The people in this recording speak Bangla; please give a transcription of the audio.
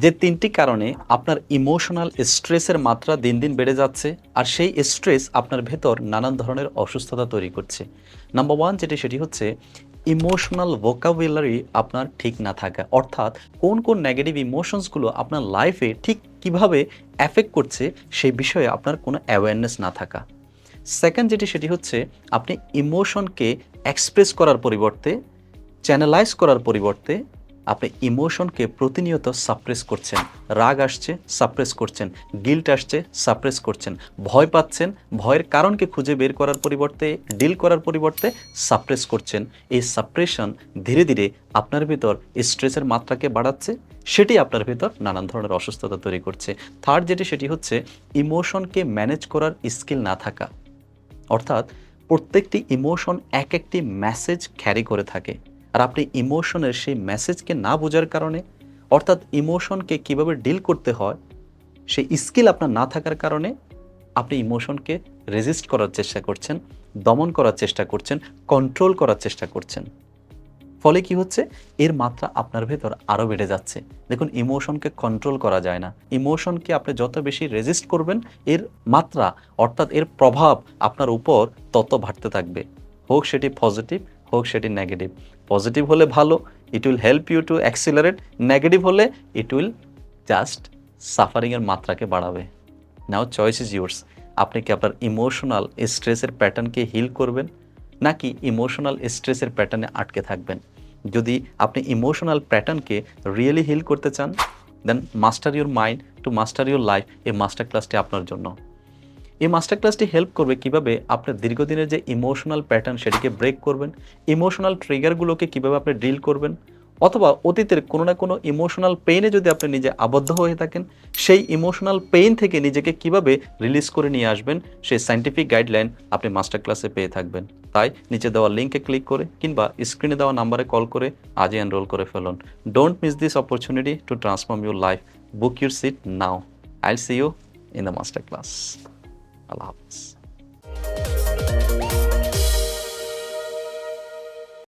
যে ৩টি কারণে আপনার ইমোশনাল স্ট্রেসের মাত্রা দিন দিন বেড়ে যাচ্ছে আর সেই স্ট্রেস আপনার ভেতর নানান ধরনের অসুস্থতা তৈরি করছে। নাম্বার 1 সেটি হচ্ছে ইমোশনাল ভোকাবুলারি আপনার ঠিক না থাকা। অর্থাৎ কোন কোন নেগেটিভ ইমোশনসগুলো আপনার লাইফে ঠিক কিভাবে এফেক্ট করছে সেই বিষয়ে আপনার কোনো অ্যাওয়ারনেস না থাকা। সেকেন্ড সেটি হচ্ছে আপনি ইমোশনকে এক্সপ্রেস করার পরিবর্তে, চ্যানেলাইজ করার পরিবর্তে আপনি ইমোশনকে প্রতিনিয়ত সাপ্রেস করছেন। রাগ আসছে, সাপ্রেস করছেন। গিল্ট আসছে, সাপ্রেস করছেন। ভয় পাচ্ছেন, ভয়ের কারণকে খুঁজে বের করার পরিবর্তে, ডিল করার পরিবর্তে সাপ্রেস করছেন। এই সাপ্রেশন ধীরে ধীরে আপনার ভিতর স্ট্রেসের মাত্রাকে বাড়াচ্ছে, সেটি আপনার ভিতর নানান ধরনের অসুস্থতা তৈরি করছে। থার্ড সেটি হচ্ছে ইমোশনকে ম্যানেজ করার স্কিল না থাকা। অর্থাৎ প্রত্যেকটি ইমোশন এক একটি মেসেজ ক্যারি করে থাকে, আর আপনি ইমোশনের সেই মেসেজকে না বোঝার কারণে, অর্থাৎ ইমোশনকে কিভাবে ডিল করতে হয় সেই স্কিল আপনার না থাকার কারণে আপনি ইমোশনকে রেজিস্ট করার চেষ্টা করছেন, দমন করার চেষ্টা করছেন, কন্ট্রোল করার চেষ্টা করছেন। ফলে কি হচ্ছে, এর মাত্রা আপনার ভেতর আরও বেড়ে যাচ্ছে। দেখুন, ইমোশনকে কন্ট্রোল করা যায় না। ইমোশনকে আপনি যত বেশি রেজিস্ট করবেন, এর মাত্রা অর্থাৎ এর প্রভাব আপনার উপর তত বাড়তে থাকবে। হোক সেটি পজিটিভ, হোক সেটি নেগেটিভ। পজিটিভ হলে ভালো, it will help you to accelerate. Negative হলে ইট উইল জাস্ট সাফারিংয়ের মাত্রাকে বাড়াবে। Now choice is yours. আপনি কি আপনার ইমোশনাল স্ট্রেসের প্যাটার্নকে হিল করবেন, নাকি ইমোশনাল স্ট্রেসের প্যাটার্নে আটকে থাকবেন? যদি আপনি ইমোশনাল প্যাটার্নকে রিয়েলি হিল করতে চান, then master your mind to master your life, এই মাস্টার ক্লাসটি আপনার জন্য। এই মাস্টার ক্লাসটি হেল্প করবে কিভাবে আপনার দীর্ঘদিনের যে ইমোশনাল প্যাটার্ন সেটিকে ব্রেক করবেন, ইমোশনাল ট্রিগারগুলোকে কিভাবে আপনি ডিল করবেন, অথবা অতীতের কোনো না কোনো ইমোশনাল পেইনে যদি আপনি নিজে আবদ্ধ হয়ে থাকেন, সেই ইমোশনাল পেইন থেকে নিজেকে কিভাবে রিলিজ করে নিয়ে আসবেন, সেই সায়েন্টিফিক গাইডলাইন আপনি মাস্টার ক্লাসে পেয়ে থাকবেন। তাই নিচে দেওয়া লিঙ্কে ক্লিক করে কিংবা স্ক্রিনে দেওয়া নাম্বারে কল করে আজই এনরোল করে ফেলুন। Don't miss this opportunity to transform your life. Book your seat now. I'll see you in the master class. আল্লাহ হাফিজ।